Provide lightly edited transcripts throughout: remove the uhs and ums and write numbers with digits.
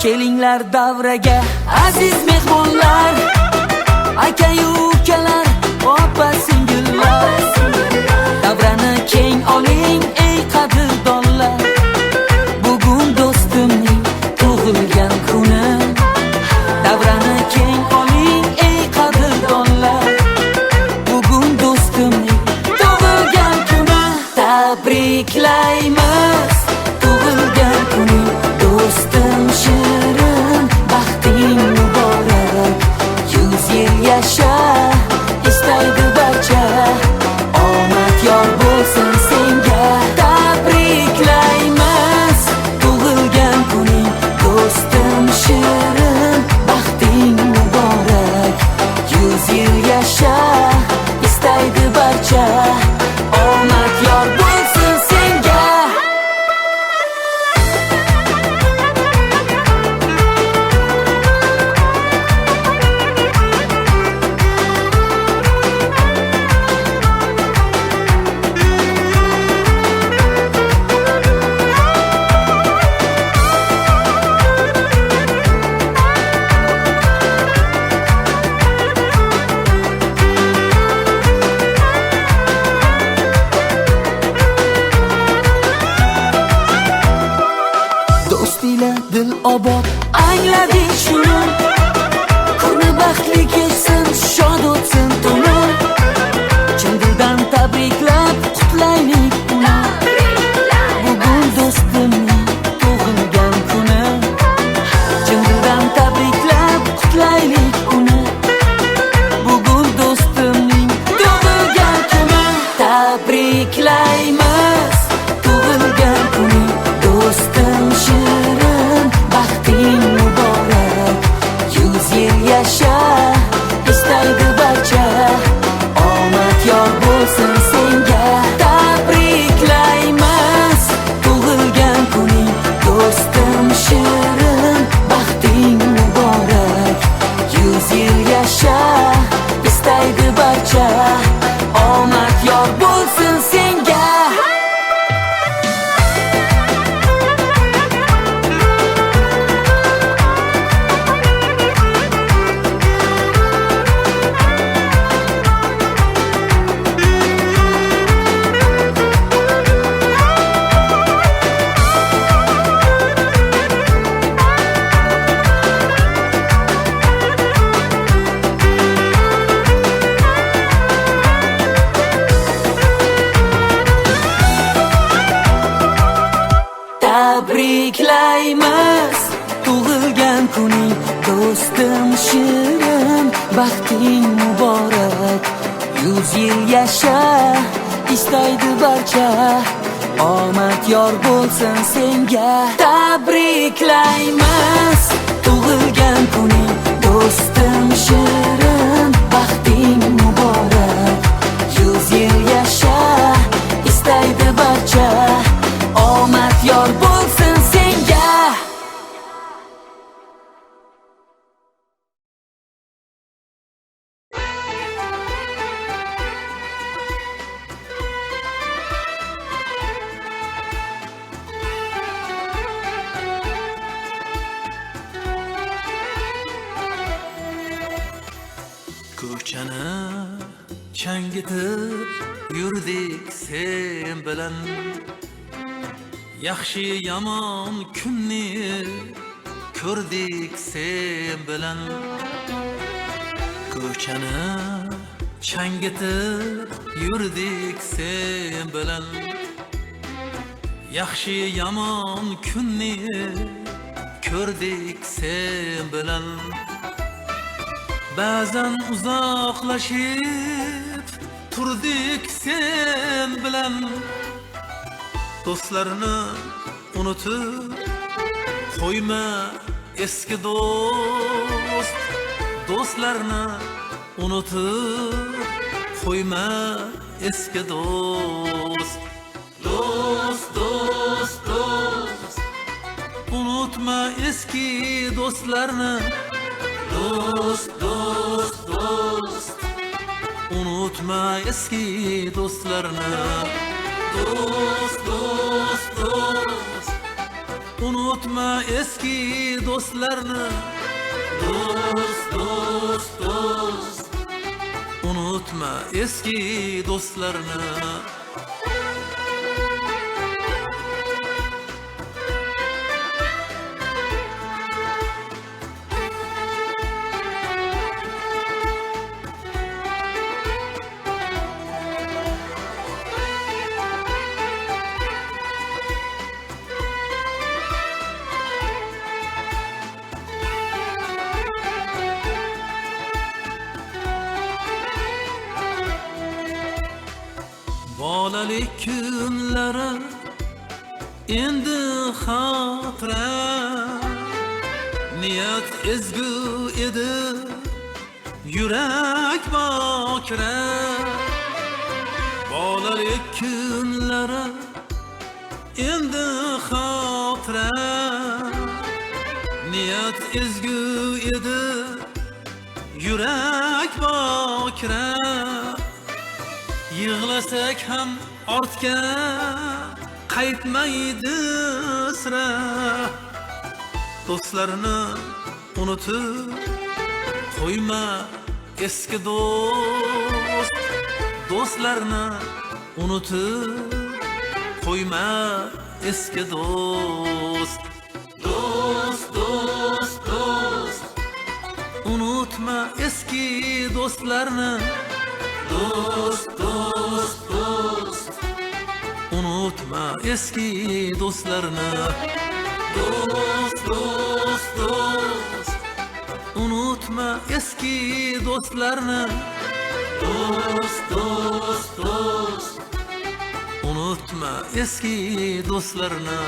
Kelinglar davraga aziz mehmonlar, aka-yu ukalar, opa-singillar. Davrani keng oling ey qadrdonlar, bugun do'stimning tug'ilgan kuni. Davrani keng oling ey qadrdonlar, bugun do'stimning tug'ilgan kuni. Tabriklaymiz tug'ilgan kuni do'stim shirin, baxting muborak, 100 yil yasha istaydi barcha, omad yor bo'lsin senga. Tabriklaymiz tug'ilgan kuning do'stim shirin, baxting muborak, 100 yil yasha istaydi barcha, omad yor bo'lsin senga. Do'stila dil obod anglading shuni, kuni baxtli kechsin, shod o'tsin tuni. Chin dildan tabriklab qutlaylik uni, bugun do'stimning tug'ilgan kuni. Chin dildan tabriklab qutlaylik uni, bugun do'stimning tug'ilgan kuni. Tabriklaymiz tug'ilgan kuni do'stim shirin, baxting muborak, 100 yil yasha istaydi barcha, omad yor bo'lsin senga. Tabriklaymiz tug'ilgan kuning do'stim shirin, baxting muborak, 100 yil yasha istaydi barcha, omad yor bo'lsin senga. Tabriklaymiz tug'ilgan kuning do'stim shirin, baxting muborak, 100 yil yasha istaydi barcha, omad yor bo'lsin senga. Tabriklaymiz tug'ilgan kuning do'stim shirin, baxting muborak, 100 yil yasha istaydi barcha, omad yor bo'lsin senga. Ko'chani changitib yurdik sen bilan, yaxshi yomon kunni ko'rdik sen bilan. Ko'chani changitib yurdik sen bilan, yaxshi yomon kunni ko'rdik sen bilan. Ba'zan uzoqlashib turdik sen bilan, do'stlarni unutib qo'yma eski do'st. Do'stlarni unutib qo'yma eski do'st. Do'st, do'st, do'st, unutma eski do'stlarni. Do'st, do'st, do'st, unutma eski do'stlarni. Do'st, do'st, do'st, unutma eski do'stlarni. Do'st, unutma eski do'stlarni. Bolalik kunlari endi xotira, niyat ezgu edi, yurak bokira. Bolalik kunlari endi xotira, niyat ezgu edi, yurak bokira. Yig'lasak ham ortga qaytmaydi sira. Do'stlarni unutib qo'yma eski do'st. Do'stlarni unutib qo'yma eski do'st. Do'st, unutma eski do'stlarni. Do'st, unutma eski do'stlarni. Do'st, unutma eski do'stlarni. Do'st, unutma eski do'stlarni.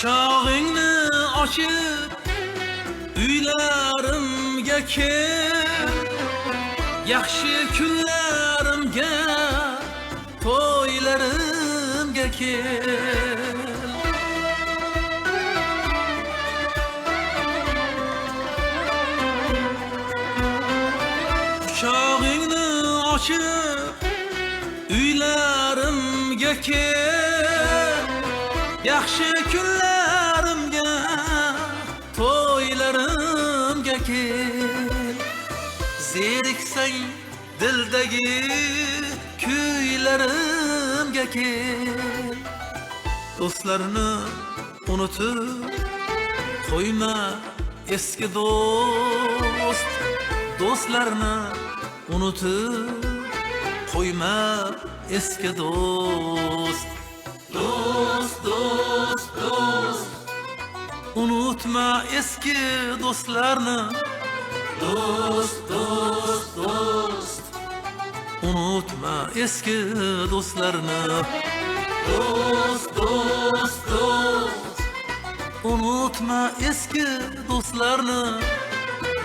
Quchog'ingni ochib uylarimga kel, yaxshi kunlarimga, to'ylarimga kel. Quchog'ingni ochib uylarimga kel, yaxshi kunlarimga, to'ylarimga kel. Zeriksang dildagi kuylarimga kel. Do'stlarni unutib qo'yma eski do'st. Do'stlarni unutib qo'yma eski do'st. Do'st, unutma eski do'stlarni. Do'st, unutma eski do'stlarni. Do'st, unutma eski do'stlarni.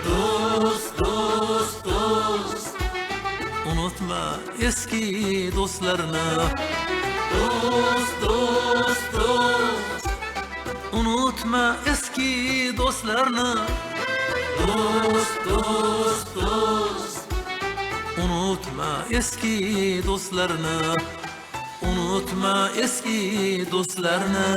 Do'st, unutma eski do'stlarni. Do'st, unutma eski do'stlarni. Do'st, unutma eski do'stlarni. Unutma eski do'stlarni.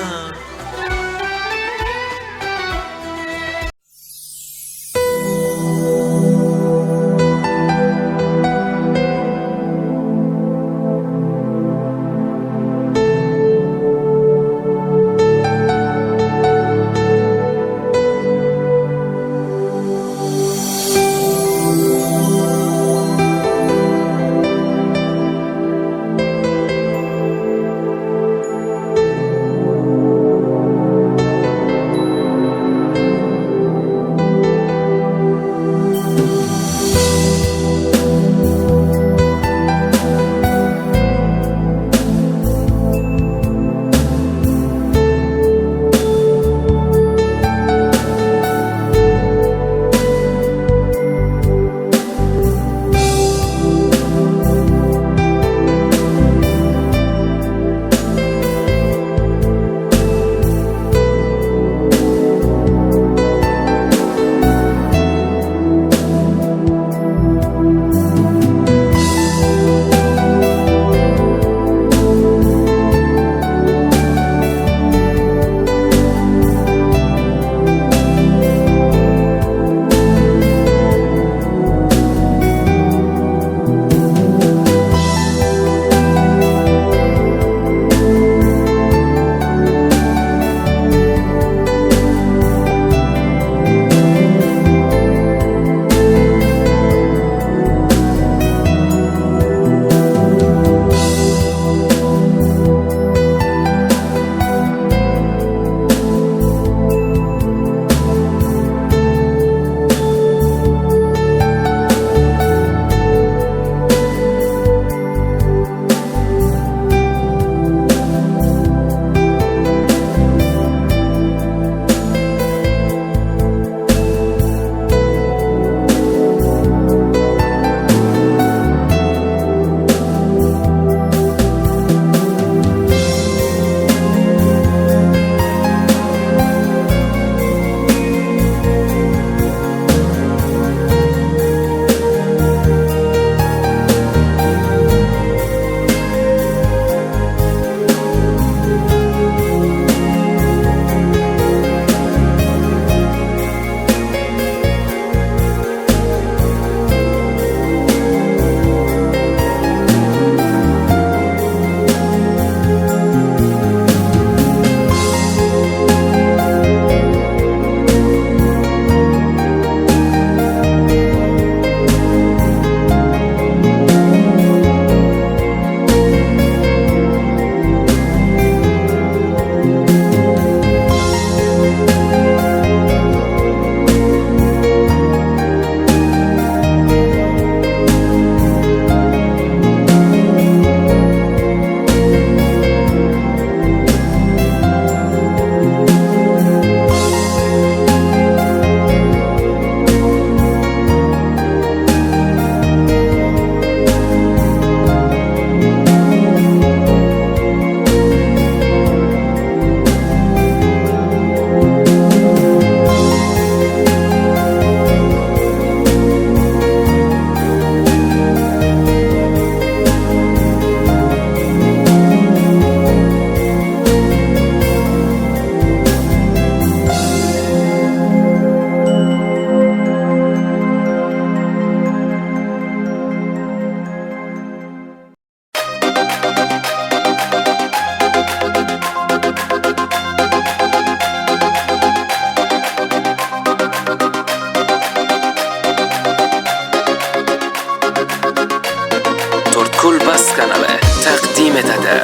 taqdim etadi.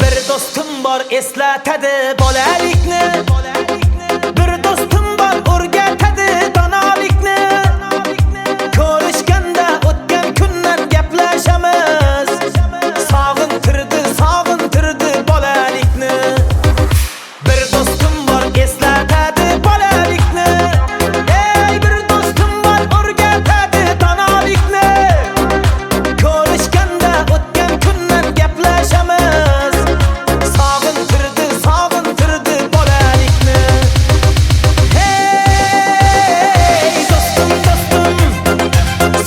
Bir do'stim bor eslatadi bolalikni, bir do'stim bor o'rgatadi donolikni. Ko'rishganda o'tgan kundan gaplashamiz, sog'intirdi bolalikni. Bir do'stim bor eslatadi bolalikni, ey bir do'stim bor o'rgatadi donolikni. Ko'rishganda o'tgan kundan gaplashamiz, sog'intirdi bolalikni. Hey do'stim,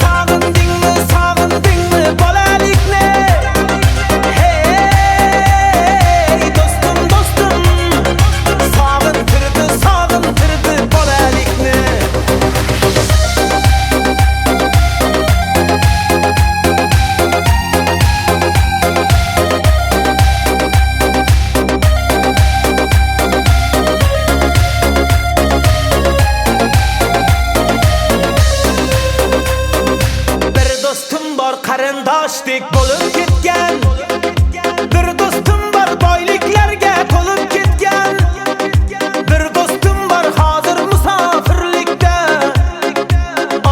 sog'indingmi bolalikni? Hey do'stim, sog'intirdi bolalikni. Bir do'stim bor qarindoshdek bo'lib ketgan, bir do'stim bor boyliklarga to'lib ketgan, bir do'stim bor hozir musofirlikda,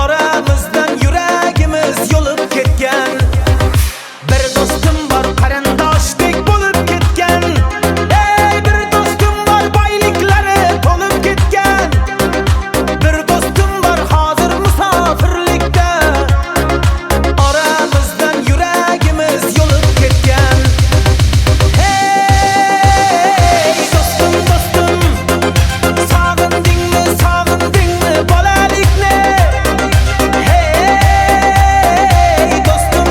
oramizdan yuragimiz yo'lib ketgan. Bir do'stim bor qarindoshdek bo'lib ketgan, ey bir do'stim bor boyliklari to'lib ketgan, bir do'stim bor hozir musofirlikda, oramizdan yuragimiz yo'lib ketgan. Hey do'stim, sog'indingmi bolalikni? Hey do'stim,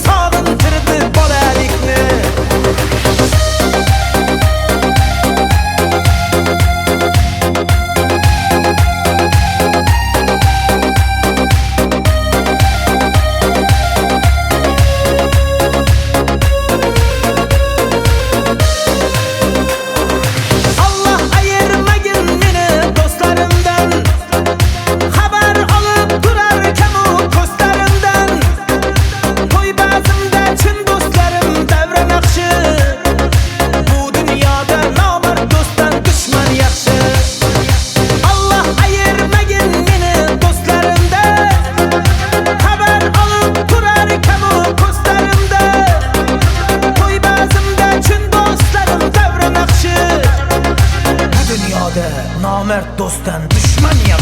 sog'intirdi bolalikni. Allah ayırmagin meni do'stlarimdan, xabar olib turarkan u ko'zlarimdan. To'y bazmda chin do'stlarim davra naqshi, bu dunyoda nomard do'stdan dushman yaxshi. Allah ayirmagin meni do'stlarimdan, xabar olib turarkan u ko'zlarimda. To'y bazmda chin do'stlarim davra naqshi, bu dunyoda nomard do'stdan dushman yaxshi.